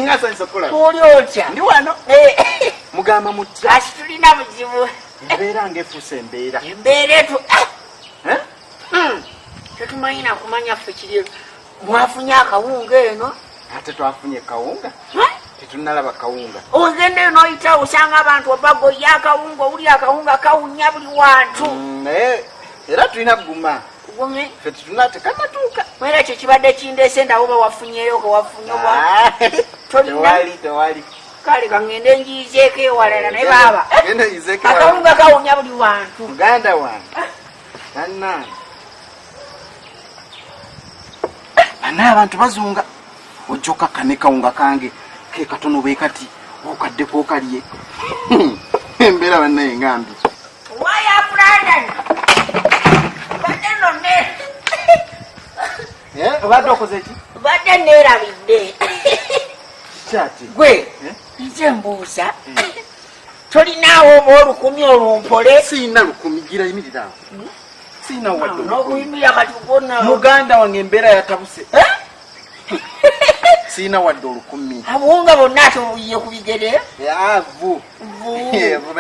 ngasa nsokola Kuliotya. ndi wano mugamba mutya Asitulina buzibu. embeera ng'efuuse embeera Embeera etu. Tetumanyina kumanya ffe kiri. Mwafunye akawunga eno. ate twafunye kawunga tetunalaba kawunga Ogende eno oyita osanga abantu obagoya akawunga owuli akawunga kawunya buli wantu. naye era tulina guma Gume. ffe tekanatuuka Mwera kyo kibadde kindeese ndawo bawafunyeyo ko wafunye bwa. tewali Kale kangende njizeeko ewalala naye baaba. genda yizeeko Akawunga kawunya buli wantu. muganda wange bannange bana abantu bazunga ojjoka kane kawunga kange ke katono bwe kati okadde kokalye embeera bannaye ngambi Waya Brandon. Badde nonne. obadde okoze ki Badde neerabidde. kyati Gwe. Nze mbuuza. Tolinaawo oba olukumi olumpole. siina lukumi gira yimirirawo siina wadde N'okuyimira kati gwonna. muganda wange embeera yatabuse siina wadde olukumi Abuwunga bonna ate obuyiye ku bigere. avu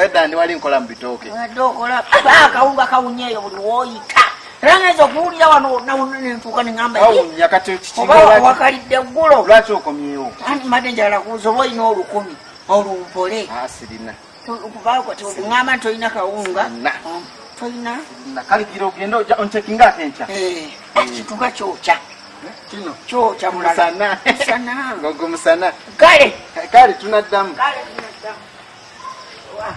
edda ndi wali nkola mu bitooke Wadde okola akawunga kawunyeeyo buli wooyita. Era ngeza okuwulira wano wonna wonna nentuuka ne ŋŋamba awunya kati oba kikinga wakalidde ggulo. lwaki okomyewo Anti mbadde njagala kubuuza oba olina olukumi olumpole. sirina Ŋŋamba nti tolina kawunga. Sirina. Tolina. nakalikira ogenda oncekinga ate nkya Kituka kyokya. kino Kyokya mulala. musana Musana. gogo musana Kale. kale tunaddamu Kale tunaddamu. Wa.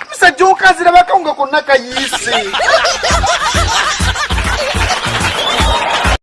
musajja okazira bakawunga konna kayiisi